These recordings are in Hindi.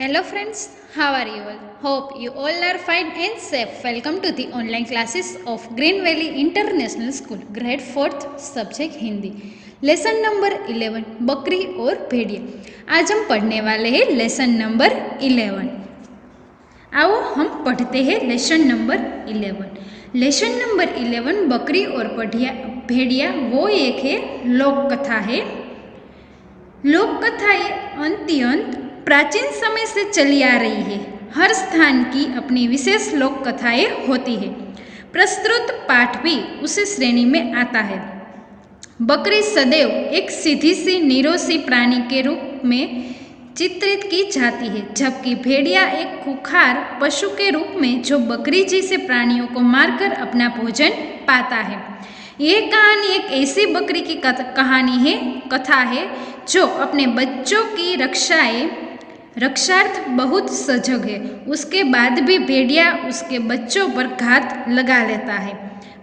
Hello friends, how are you all? Hope you all are fine and safe. Welcome to the online classes of Green Valley International School, grade 4th, subject Hindi. Lesson number 11 बकरी और भेड़िया. आज हम पढ़ने वाले हैं लेसन नंबर 11. आओ हम पढ़ते हैं लेसन नंबर 11. लेसन नंबर 11 बकरी और भेड़िया वो एक है लोक कथा है. लोक कथा ये अत्यंत प्राचीन समय से चली आ रही है. हर स्थान की अपनी विशेष लोक कथाएं होती है. प्रस्तुत पाठ भी उसी श्रेणी में आता है. बकरी सदैव एक सीधी सी निरोसी प्राणी के रूप में चित्रित की जाती है, जबकि भेड़िया एक खुखार पशु के रूप में जो बकरी जैसे प्राणियों को मारकर अपना भोजन पाता है. यह कहानी एक ऐसी बकरी की कथा है जो अपने बच्चों की रक्षार्थ बहुत सजग है. उसके बाद भी भेड़िया उसके बच्चों पर घात लगा लेता है.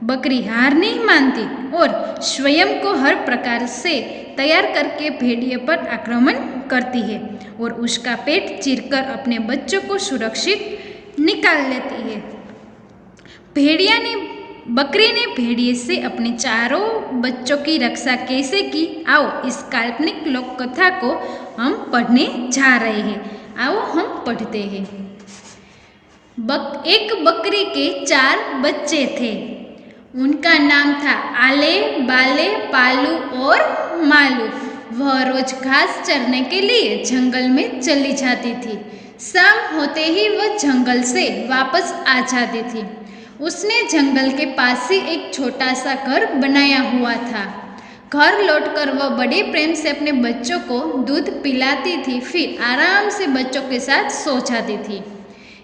बकरी हार नहीं मानती और स्वयं को हर प्रकार से तैयार करके भेड़िए पर आक्रमण करती है और उसका पेट चीरकर अपने बच्चों को सुरक्षित निकाल लेती है. बकरी ने भेड़िए से अपने चारों बच्चों की रक्षा कैसे की, आओ इस काल्पनिक लोक कथा को हम पढ़ने जा रहे हैं. आओ हम पढ़ते हैं. एक बकरी के 4 बच्चे थे. उनका नाम था आले, बाले, पालू और मालू. वह रोज घास चरने के लिए जंगल में चली जाती थी. शाम होते ही वह जंगल से वापस आ जाती थी. उसने जंगल के पास ही एक छोटा सा घर बनाया हुआ था. घर लौटकर वह बड़े प्रेम से अपने बच्चों को दूध पिलाती थी, फिर आराम से बच्चों के साथ सो जाती थी.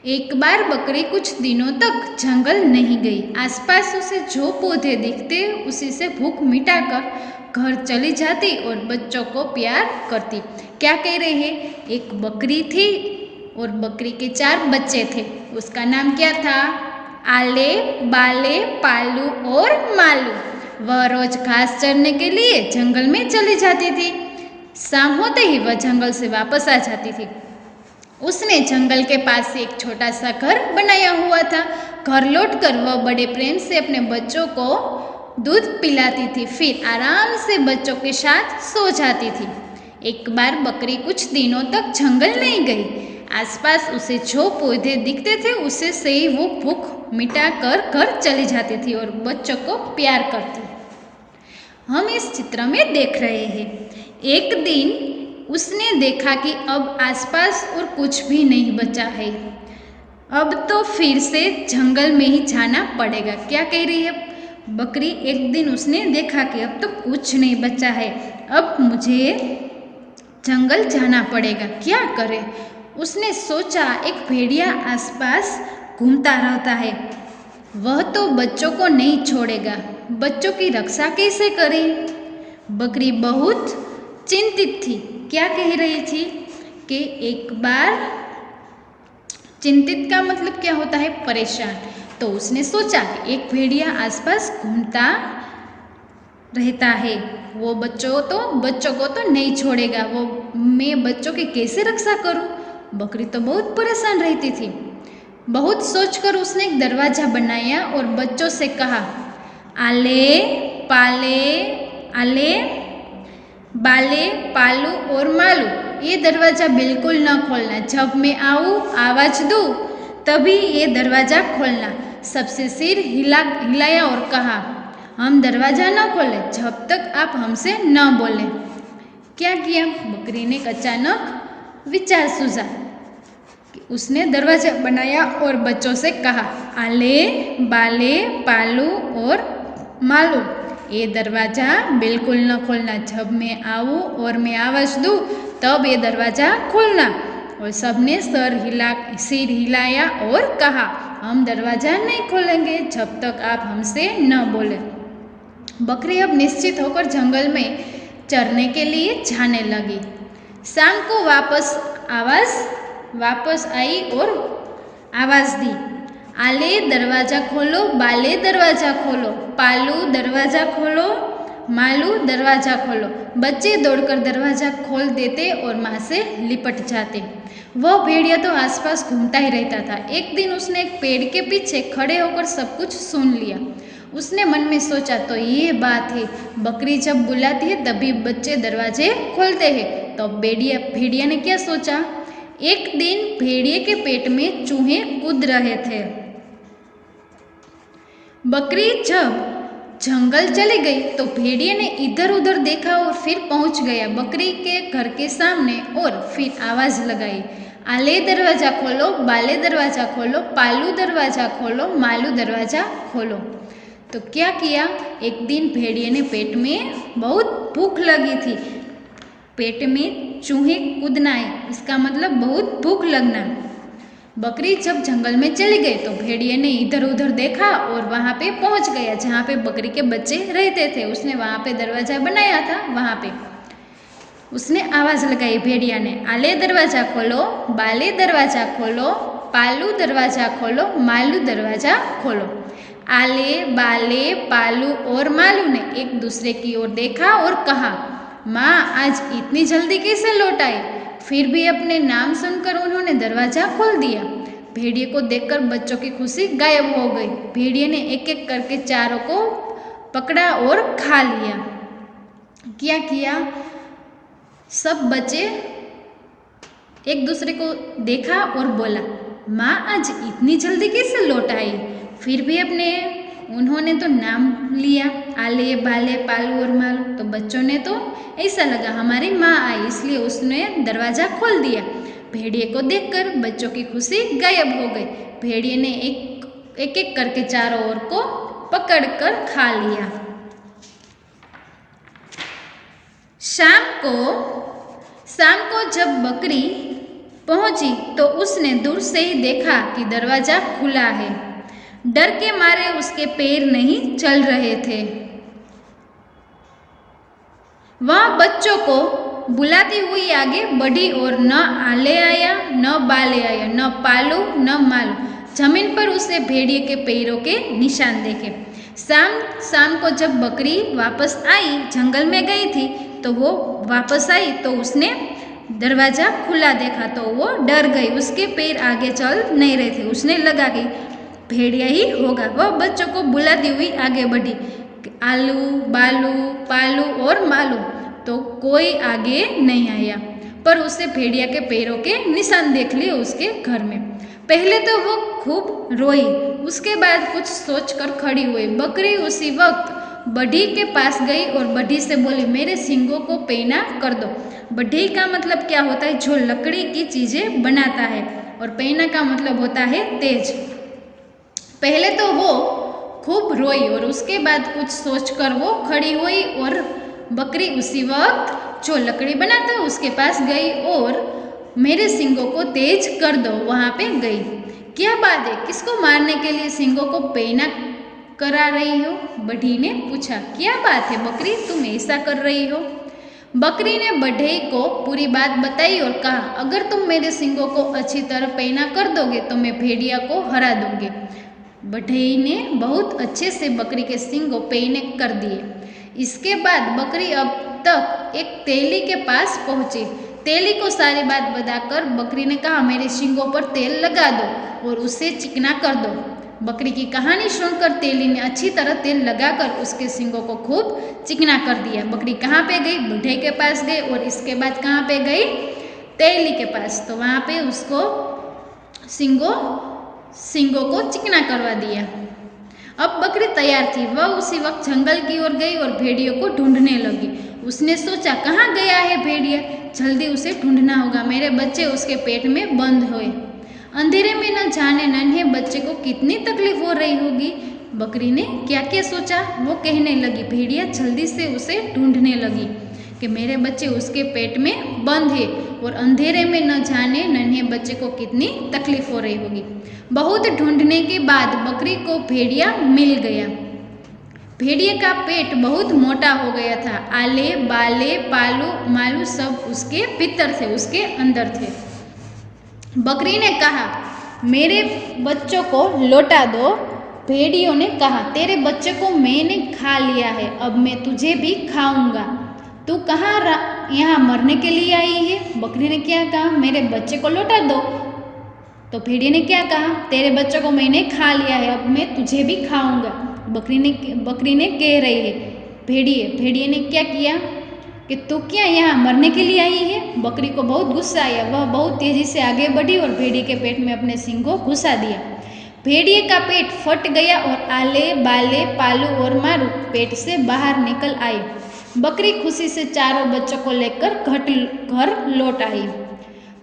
एक बार बकरी कुछ दिनों तक जंगल नहीं गई. आसपास उसे जो पौधे दिखते उसी से भूख मिटाकर घर चली जाती और बच्चों को प्यार करती. क्या कह रहे हैं? एक बकरी थी और बकरी के 4 बच्चे थे. उसका नाम क्या था? आले, बाले, पालू और मालू. वह रोज घास चरने के लिए जंगल में चली जाती थी. शाम होते ही वह जंगल से वापस आ जाती थी. उसने जंगल के पास एक छोटा सा घर बनाया हुआ था. घर लौटकर वह बड़े प्रेम से अपने बच्चों को दूध पिलाती थी, फिर आराम से बच्चों के साथ सो जाती थी. एक बार बकरी कुछ दिनों तक जंगल नहीं गई. आसपास उसे जो पौधे दिखते थे उसे से ही वो भूख मिटाकर घर चली जाती थी और बच्चों को प्यार करती. हम इस चित्र में देख रहे हैं. एक दिन उसने देखा कि अब आसपास और कुछ भी नहीं बचा है. अब तो फिर से जंगल में ही जाना पड़ेगा. क्या कह रही है बकरी? एक दिन उसने देखा कि अब तो कुछ नहीं बचा है, अब मुझे जंगल जाना पड़ेगा. क्या करे? उसने सोचा एक भेड़िया आसपास घूमता रहता है, वह तो बच्चों को नहीं छोड़ेगा. बच्चों की रक्षा कैसे करे? बकरी बहुत चिंतित थी. क्या कह रही थी कि एक बार, चिंतित का मतलब क्या होता है? परेशान. तो उसने सोचा कि एक भेड़िया आसपास घूमता रहता है, वो बच्चों को तो नहीं छोड़ेगा. वो मैं बच्चों की कैसे रक्षा करूं? बकरी तो बहुत परेशान रहती थी. बहुत सोचकर उसने एक दरवाजा बनाया और बच्चों से कहा, आले, बाले, पालू और मालू, ये दरवाजा बिल्कुल न खोलना. जब मैं आऊँ आवाज दूँ तभी ये दरवाजा खोलना. सबसे सिर हिलाया और कहा, हम दरवाजा न खोले जब तक आप हमसे न बोले. क्या किया? बकरी ने अचानक विचार सूझा. उसने दरवाजा बनाया और बच्चों से कहा, आले, बाले, पालू और मालू, ये दरवाजा बिल्कुल न खोलना. जब मैं आऊँ और मैं आवाज़ दूँ तब ये दरवाजा खोलना. और सबने सिर हिलाया और कहा, हम दरवाजा नहीं खोलेंगे जब तक आप हमसे न बोले. बकरी अब निश्चित होकर जंगल में चरने के लिए जाने लगी. शाम को वापस आई और आवाज़ दी, आले दरवाज़ा खोलो, बाले दरवाज़ा खोलो, पालू दरवाज़ा खोलो, मालू दरवाज़ा खोलो. बच्चे दौड़कर दरवाज़ा खोल देते और माँ से लिपट जाते. वह भेड़िया तो आसपास घूमता ही रहता था। एक दिन उसने एक पेड़ के पीछे खड़े होकर सब कुछ सुन लिया। उसने मन में सोचा, तो ये बात है, बकरी जब बुलाती है तभी बच्चे दरवाजे खोलते हैं। तो भेड़िया ने क्या सोचा, एक दिन भेड़िए के पेट में चूहे कूद रहे थे। बकरी जब जंगल चली गई तो भेड़िए ने इधर उधर देखा और फिर पहुंच गया बकरी के घर के सामने और फिर आवाज लगाई, आले दरवाजा खोलो, बाले दरवाजा खोलो, पालू दरवाजा खोलो, मालू दरवाजा खोलो। तो क्या किया, एक दिन भेड़िए ने पेट में बहुत भूख लगी थी। पेट में चूहे कूदना है, इसका मतलब बहुत भूख लगना। बकरी जब जंगल में चली गई तो भेड़िए ने इधर उधर देखा और वहाँ पे पहुँच गया जहाँ पे बकरी के बच्चे रहते थे। उसने वहाँ पे दरवाज़ा बनाया था, वहाँ पे उसने आवाज़ लगाई भेड़िया ने, आले दरवाज़ा खोलो, बाले दरवाज़ा खोलो, पालू दरवाज़ा खोलो, मालू दरवाज़ा खोलो। आले, बाले, पालू और मालू ने एक दूसरे की ओर देखा और कहा, माँ आज इतनी जल्दी कैसे लौट आई? फिर भी अपने नाम सुनकर उन्होंने दरवाज़ा खोल दिया। भेड़िए को देखकर बच्चों की खुशी गायब हो गई। भेड़िए ने एक एक करके चारों को पकड़ा और खा लिया। क्या किया, सब बच्चे एक दूसरे को देखा और बोला, माँ आज इतनी जल्दी कैसे लौट आई? फिर भी उन्होंने तो नाम लिया, आले, बाले, पालू और मालू। तो बच्चों ने तो ऐसा लगा हमारी माँ आई, इसलिए उसने दरवाज़ा खोल दिया। भेड़िए को देखकर बच्चों की खुशी गायब हो गई। भेड़िए ने एक एक करके चारों ओर को पकड़कर खा लिया। शाम को जब बकरी पहुंची तो उसने दूर से ही देखा कि दरवाज़ा खुला है। डर के मारे उसके पैर नहीं चल रहे थे। वह बच्चों को बुलाती हुई आगे बढ़ी और न आले आया, न बाले आया, न पालू, न मालू। जमीन पर उसे भेड़िए के पैरों के निशान देखे। शाम को जब बकरी वापस आई, जंगल में गई थी, तो वो वापस आई तो उसने दरवाज़ा खुला देखा तो वो डर गई। उसके पैर आगे चल नहीं रहे थे। उसने लगा कि भेड़िया ही होगा। वह बच्चों को बुलाती हुई आगे बढ़ी, आलू, बालू, पालू और मालू। तो कोई आगे नहीं आया, पर उसे भेड़िया के पैरों के निशान देख लिए उसके घर में। पहले तो वो खूब रोई, उसके बाद कुछ सोचकर खड़ी हुई। बकरी उसी वक्त बढ़ई के पास गई और बढ़ई से बोली, मेरे सींगों को पैना कर दो। बढ़ई का मतलब क्या होता है, जो लकड़ी की चीज़ें बनाता है, और पैना का मतलब होता है तेज। पहले तो वो खूब रोई और उसके बाद कुछ सोचकर वो खड़ी हुई और बकरी उसी वक्त जो लकड़ी बनाता है उसके पास गई और मेरे सींगों को तेज कर दो, वहाँ पे गई। क्या बात है, किसको मारने के लिए सींगों को पैना करा रही हो? बढ़ई ने पूछा। क्या बात है बकरी, तुम ऐसा कर रही हो? बकरी ने बढ़ई को पूरी बात बताई और कहा, अगर तुम मेरे सींगों को अच्छी तरह पैना कर दोगे तो मैं भेड़िया को हरा दूंगी। बढ़ई ने बहुत अच्छे से बकरी के सींगों पैने कर दिए। इसके बाद बकरी अब तक एक तेली के पास पहुंची। तेली को सारी बात बताकर बकरी ने कहा, मेरे सींगों पर तेल लगा दो और उसे चिकना कर दो। बकरी की कहानी सुनकर तेली ने अच्छी तरह तेल लगाकर उसके सींगों को खूब चिकना कर दिया। बकरी कहाँ पे गई? बुढ़े के पास गई और इसके बाद कहाँ पे गई? तेली के पास। तो वहाँ पे उसको सींगों को चिकना करवा दिया। अब बकरी तैयार थी। वह उसी वक्त जंगल की ओर गई और भेड़ियों को ढूंढने लगी। उसने सोचा, कहाँ गया है भेड़िया, जल्दी उसे ढूंढना होगा, मेरे बच्चे उसके पेट में बंद हुए। अंधेरे में न जाने नन्हे बच्चे को कितनी तकलीफ हो रही होगी। बकरी ने क्या क्या सोचा, वो कहने लगी। भेड़िया जल्दी से उसे ढूंढने लगी कि मेरे बच्चे उसके पेट में बंद है और अंधेरे में न जाने नन्हे बच्चे को कितनी तकलीफ हो रही होगी। बहुत ढूंढने के बाद बकरी को भेड़िया मिल गया। भेड़िए का पेट बहुत मोटा हो गया था। आले, बाले, पालू, मालू सब उसके भीतर थे, उसके अंदर थे। बकरी ने कहा, मेरे बच्चों को लौटा दो। भेड़ियों ने कहा, तेरे बच्चे को मैंने खा लिया है, अब मैं तुझे भी खाऊंगा। तू कहाँ यहाँ मरने के लिए आई है? बकरी ने क्या कहा? मेरे बच्चे को लौटा दो। तो भेड़िए ने क्या कहा? तेरे बच्चे को मैंने खा लिया है, अब मैं तुझे भी खाऊंगा। बकरी ने कह रही है। भेड़िए ने क्या किया कि तू क्या यहाँ मरने के लिए आई है? बकरी को बहुत गुस्सा आया, वह बहुत तेजी से आगे बढ़ी और भेड़िए के पेट में अपने सींग को घुसा दिया। भेड़िए का पेट फट गया और आले बाले पालू और मारू पेट से बाहर निकल आई। बकरी खुशी से चारों बच्चों को लेकर घर लौट आई।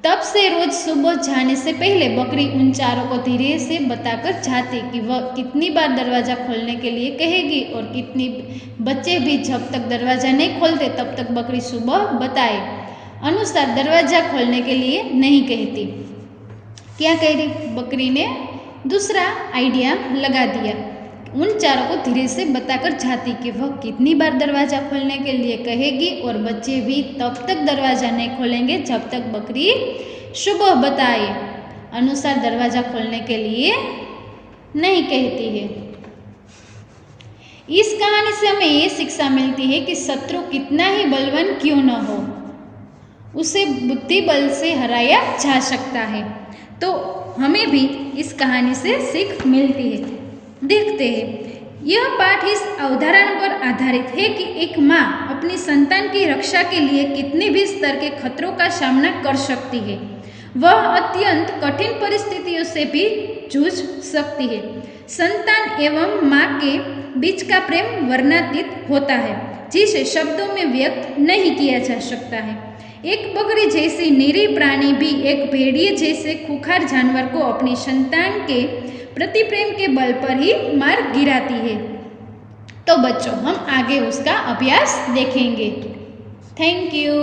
तब से रोज सुबह जाने से पहले बकरी उन चारों को धीरे से बताकर जाती कि वह कितनी बार दरवाज़ा खोलने के लिए कहेगी और कितनी बच्चे भी जब तक दरवाज़ा नहीं खोलते तब तक बकरी सुबह बताए अनुसार दरवाज़ा खोलने के लिए नहीं कहती। क्या कह रही? बकरी ने दूसरा आइडिया लगा दिया। उन चारों को धीरे से बताकर जाती कि वह कितनी बार दरवाज़ा खोलने के लिए कहेगी और बच्चे भी तब तक दरवाज़ा नहीं खोलेंगे जब तक बकरी सुबह बताए अनुसार दरवाज़ा खोलने के लिए नहीं कहती है। इस कहानी से हमें ये शिक्षा मिलती है कि शत्रु कितना ही बलवान क्यों न हो, उसे बुद्धि बल से हराया जा सकता है। तो हमें भी इस कहानी से सीख मिलती है। देखते हैं, यह पाठ इस अवधारणा पर आधारित है कि एक माँ अपनी संतान की रक्षा के लिए कितने भी स्तर के खतरों का सामना कर सकती है। वह अत्यंत कठिन परिस्थितियों से भी जूझ सकती है। संतान एवं माँ के बीच का प्रेम वर्णनातीत होता है, जिसे शब्दों में व्यक्त नहीं किया जा सकता है। एक बकरी जैसी निरीह प्राणी भी एक भेड़िए जैसे खूंखार जानवर को अपनी संतान के प्रति प्रेम के बल पर ही मार गिराती है। तो बच्चों, हम आगे उसका अभ्यास देखेंगे। Thank you.